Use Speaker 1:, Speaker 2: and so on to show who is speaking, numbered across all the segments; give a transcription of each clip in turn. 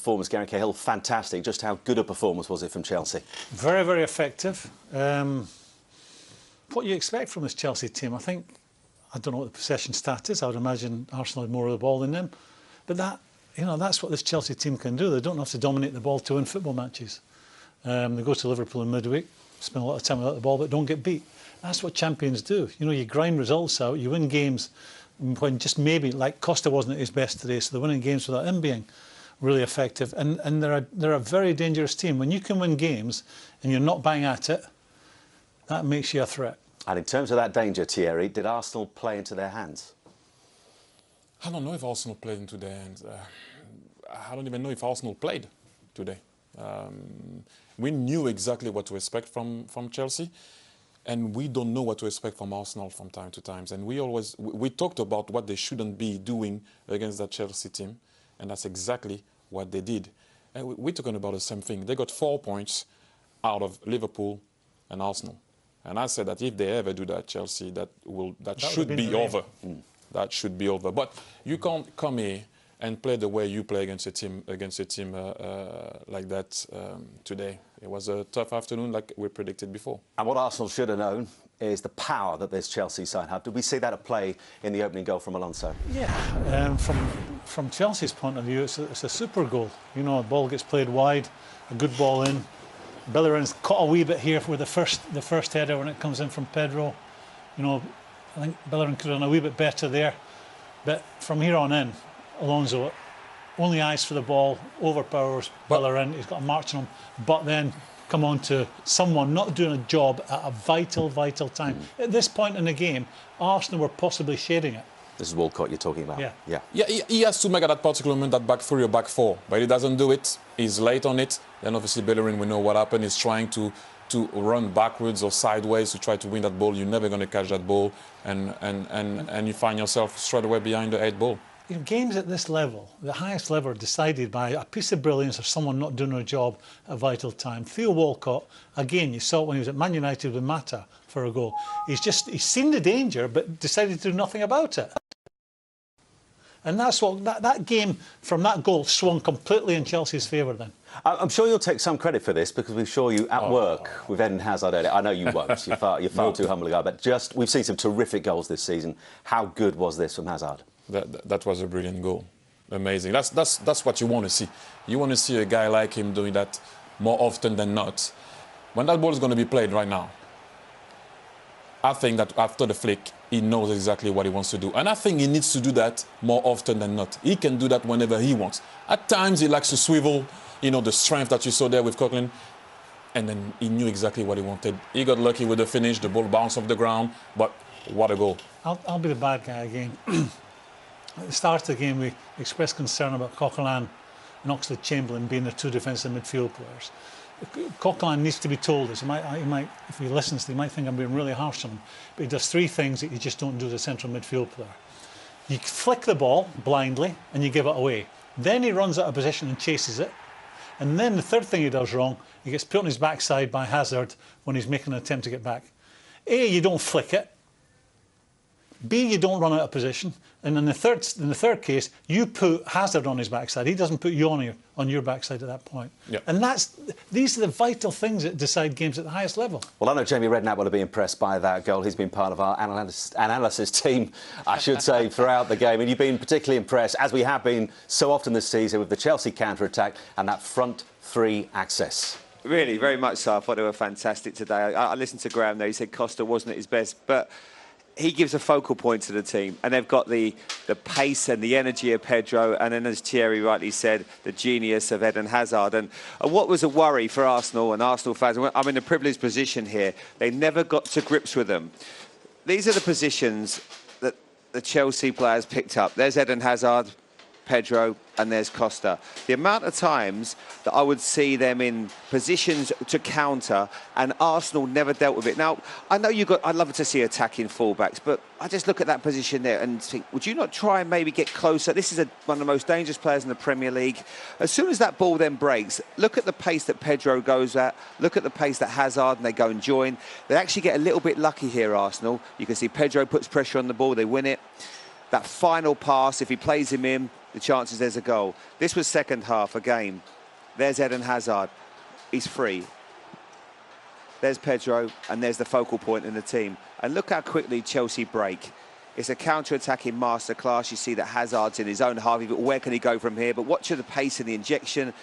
Speaker 1: performance, Gary Cahill, fantastic. Just how good a performance was it from Chelsea?
Speaker 2: Very, very effective. What you expect from this Chelsea team, I don't know what the possession stat is. I would imagine Arsenal had more of the ball than them. But that's what this Chelsea team can do. They don't have to dominate the ball to win football matches. They go to Liverpool in midweek, spend a lot of time without the ball, but don't get beat. That's what champions do. You grind results out, you win games when just maybe, like Costa wasn't at his best today, so they're winning games without him being really effective. And they're a very dangerous team. When you can win games and you're not bang at it, that makes you a threat.
Speaker 1: And in terms of that danger, Thierry, did Arsenal play into their hands?
Speaker 3: I don't know if Arsenal played into their hands. I don't even know if Arsenal played today. We knew exactly what to expect from Chelsea, and we don't know what to expect from Arsenal from time to time. And we talked about what they shouldn't be doing against that Chelsea team, and that's exactly what they did. And we're talking about the same thing. They got 4 points out of Liverpool and Arsenal. And I said that if they ever do that, Chelsea, that should be over. That should be over. But you can't come here and play the way you play against a team like that today. It was a tough afternoon, like we predicted before.
Speaker 1: And what Arsenal should have known is the power that this Chelsea side had. Did we see that at play in the opening goal from Alonso?
Speaker 2: Yeah, from Chelsea's point of view, it's a super goal. The ball gets played wide, a good ball in. Bellerin's caught a wee bit here with the first header when it comes in from Pedro. I think Bellerin could have done a wee bit better there. But from here on in, Alonso, only eyes for the ball, overpowers Bellerin. He's got a march on him. But then come on to someone not doing a job at a vital, vital time. At this point in the game, Arsenal were possibly shading it.
Speaker 1: This is Walcott you're talking about.
Speaker 2: Yeah.
Speaker 3: He has to make at that particular moment that back three or back four, but he doesn't do it. He's late on it. Then obviously Bellerin, we know what happened. He's trying to run backwards or sideways to try to win that ball. You're never going to catch that ball, and you find yourself straight away behind the 8 ball.
Speaker 2: Games at this level, the highest level, are decided by a piece of brilliance or someone not doing their job at a vital time. Theo Walcott, again, you saw it when he was at Man United with Mata for a goal. He's seen the danger, but decided to do nothing about it. And that's what that game from that goal swung completely in Chelsea's favour then.
Speaker 1: I'm sure you'll take some credit for this because we saw you at work with Eden Hazard earlier. I know you won't. You're far too humble a guy. But we've seen some terrific goals this season. How good was this from Hazard?
Speaker 3: That was a brilliant goal. Amazing. That's what you want to see. You want to see a guy like him doing that more often than not. When that ball is going to be played right now, I think that after the flick, he knows exactly what he wants to do. And I think he needs to do that more often than not. He can do that whenever he wants. At times, he likes to swivel, the strength that you saw there with Coquelin. And then he knew exactly what he wanted. He got lucky with the finish. The ball bounced off the ground. But what a goal.
Speaker 2: I'll be the bad guy again. At the start of the game, we expressed concern about Coquelin and Oxlade-Chamberlain being the two defensive midfield players. Coquelin needs to be told this. He might, if he listens, he might think I'm being really harsh on him. But he does 3 things that you just don't do as a central midfield player. You flick the ball blindly and you give it away. Then he runs out of position and chases it. And then the third thing he does wrong, he gets put on his backside by Hazard when he's making an attempt to get back. A, you don't flick it. B, you don't run out of position. And in the third case, you put Hazard on his backside. He doesn't put you on your backside at that point.
Speaker 3: Yep. And
Speaker 2: these are the vital things that decide games at the highest level.
Speaker 1: Well, I know Jamie Redknapp will be impressed by that goal. He's been part of our analysis team, I should say, throughout the game. And you've been particularly impressed, as we have been so often this season, with the Chelsea counter-attack and that front 3 access.
Speaker 4: Really, very much so. I thought they were fantastic today. I listened to Graham there. He said Costa wasn't at his best, but he gives a focal point to the team, and they've got the pace and the energy of Pedro, and then, as Thierry rightly said, the genius of Eden Hazard. And what was a worry for Arsenal and Arsenal fans, I'm in a privileged position here, they never got to grips with them. These are the positions that the Chelsea players picked up. There's Eden Hazard, Pedro, and there's Costa. The amount of times that I would see them in positions to counter, and Arsenal never dealt with it. Now, I know I'd love to see attacking fullbacks, but I just look at that position there and think, would you not try and maybe get closer? This is one of the most dangerous players in the Premier League. As soon as that ball then breaks, look at the pace that Pedro goes at, look at the pace that Hazard, and they go and join. They actually get a little bit lucky here, Arsenal. You can see Pedro puts pressure on the ball, they win it. That final pass, if he plays him in, the chances there's a goal. This was second half again. There's Eden Hazard. He's free. There's Pedro, and there's the focal point in the team. And look how quickly Chelsea break. It's a counter-attacking masterclass. You see that Hazard's in his own half. But where can he go from here? But watch the pace and the injection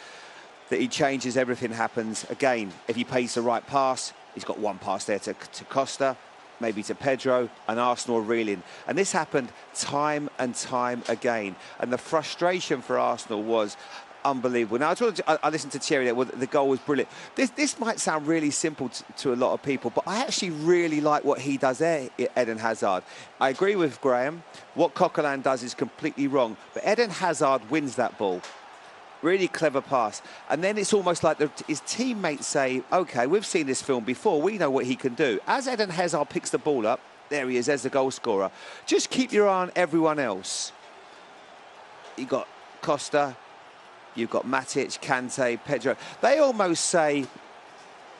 Speaker 4: that he changes. Everything happens. Again, if he pays the right pass, he's got one pass there to Costa, maybe to Pedro, and Arsenal are reeling. And this happened time and time again. And the frustration for Arsenal was unbelievable. Now, I listened to Thierry there. Well, the goal was brilliant. This might sound really simple to a lot of people, but I actually really like what he does there, Eden Hazard. I agree with Graham. What Coquelin does is completely wrong, but Eden Hazard wins that ball. Really clever pass. And then it's almost like his teammates say, OK, we've seen this film before. We know what he can do. As Eden Hazard picks the ball up, there he is, there's the goal scorer. Just keep your eye on everyone else. You got Costa, you've got Matic, Kante, Pedro. They almost say,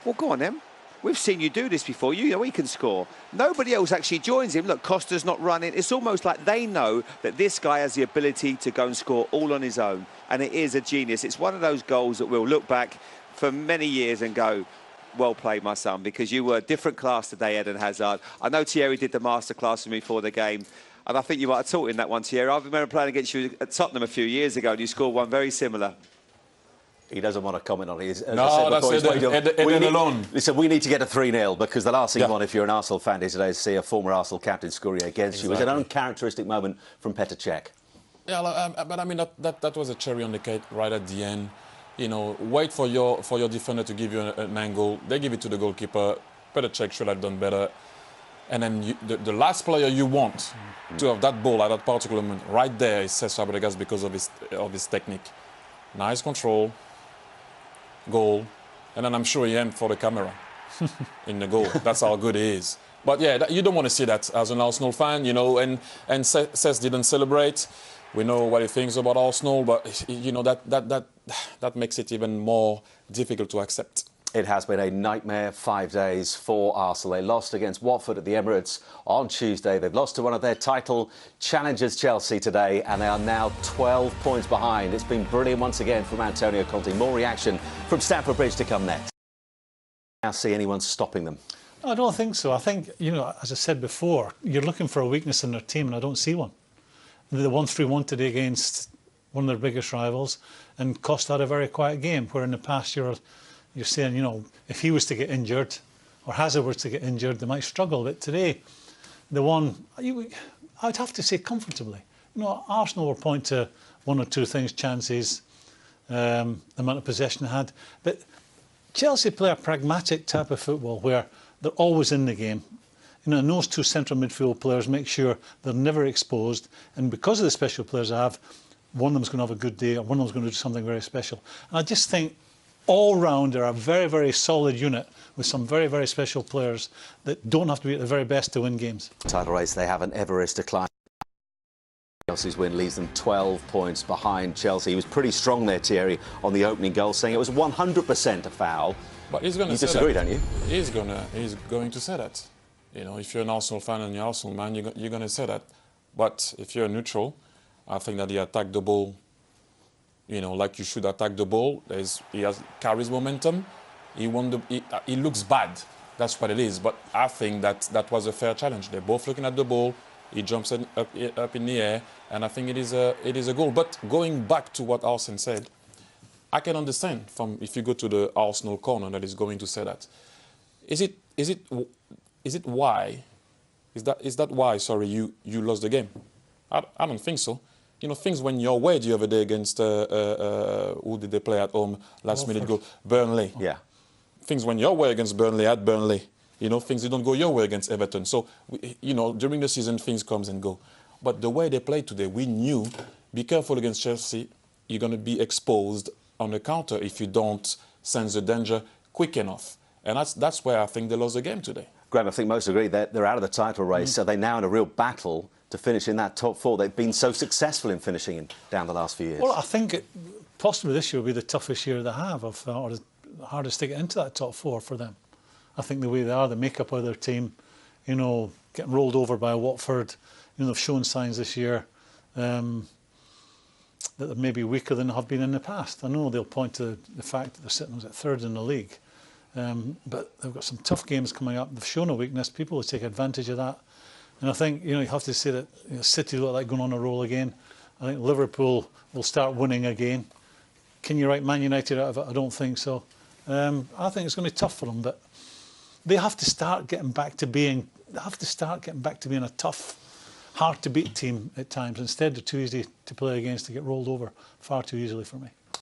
Speaker 4: well, go on then. We've seen you do this before. You know we can score. Nobody else actually joins him. Look, Costa's not running. It's almost like they know that this guy has the ability to go and score all on his own. And it is a genius. It's one of those goals that we'll look back for many years and go, well played, my son, because you were a different class today, Eden Hazard. I know Thierry did the masterclass with me before the game. And I think you might have taught him that one, Thierry. I remember playing against you at Tottenham a few years ago, and you scored one very similar.
Speaker 1: He doesn't want to comment on it. As
Speaker 3: no,
Speaker 1: I said before,
Speaker 3: that's Eden alone.
Speaker 1: Listen, we need to get a 3-0 because the last thing you want if you're an Arsenal fan here today is to see a former Arsenal captain scoring against you. It was an uncharacteristic moment from Petr Cech.
Speaker 3: Yeah, but I mean that was a cherry on the cake right at the end. You know, wait for your defender to give you an angle. They give it to the goalkeeper. Petr Cech should have done better. And then the last player you want to have that ball at that particular moment right there is Cesc Fabregas because of his technique. Nice control. Goal, and then I'm sure he aimed for the camera in the goal. That's how good he is. But yeah, you don't want to see that as an Arsenal fan, you know. And Cesc didn't celebrate. We know what he thinks about Arsenal, but you know that makes it even more difficult to accept.
Speaker 1: It has been a nightmare 5 days for Arsenal. They lost against Watford at the Emirates on Tuesday. They've lost to one of their title challengers, Chelsea, today, and they are now 12 points behind. It's been brilliant once again from Antonio Conte. More reaction from Stamford Bridge to come next. I don't see anyone stopping them.
Speaker 2: I don't think so. I think, you know, as I said before, you're looking for a weakness in their team, and I don't see one. They won 3-1 today against one of their biggest rivals, and Costa had a very quiet game, where in the past you're saying, you know, if he was to get injured or Hazard was to get injured, they might struggle. But today, the one, I'd have to say comfortably. You know, Arsenal were point to one or two things, chances, the amount of possession they had. But Chelsea play a pragmatic type of football where they're always in the game. You know, and those two central midfield players make sure they're never exposed. And because of the special players they have, one of them's going to have a good day or one of them's going to do something very special. And I just think, all round, they're a very, very solid unit with some very, very special players that don't have to be at the very best to win games.
Speaker 1: Title race, they have an Everest to climb. Chelsea's win leaves them 12 points behind Chelsea. He was pretty strong there, Thierry, on the opening goal, saying it was 100% a foul.
Speaker 3: But he's going to
Speaker 1: disagree, don't you?
Speaker 3: He's going to say that. You know, if you're an Arsenal fan and you're Arsenal man, you're going to say that. But if you're neutral, I think that he attacked the ball. You know, like you should attack the ball. He carries momentum. He looks bad. That's what it is. But I think that was a fair challenge. They're both looking at the ball. He jumps up in the air, and I think it is a goal. But going back to what Arsene said, I can understand if you go to the Arsenal corner that is going to say that. Is that why? Sorry, you lost the game. I don't think so. You know, things went your way the other day against, who did they play at home? Last minute goal. Burnley.
Speaker 1: Yeah.
Speaker 3: Things went your way against Burnley at Burnley. You know, things didn't go your way against Everton. So, you know, during the season, things comes and go. But the way they played today, we knew, be careful against Chelsea. You're going to be exposed on the counter if you don't sense the danger quick enough. And that's where I think they lost the game today.
Speaker 1: Graham, I think most agree that they're out of the title race. So they're now in a real battle to finish in that top four. They've been so successful in finishing down the last few years.
Speaker 2: Well, I think possibly this year will be the toughest year they have, or the hardest to get into that top four for them. I think the way they are, the makeup of their team, you know, getting rolled over by Watford, you know, they've shown signs this year. that they're maybe weaker than they have been in the past. I know they'll point to the fact that they're sitting at third in the league, but they've got some tough games coming up. They've shown a weakness. People will take advantage of that. And I think, you have to say that City look like going on a roll again. I think Liverpool will start winning again. Can you write Man United out of it? I don't think so. I think it's going to be tough for them, but they have to start getting back to being. They have to start getting back to being a tough, hard to beat team at times. Instead, they're too easy to play against, to get rolled over far too easily for me.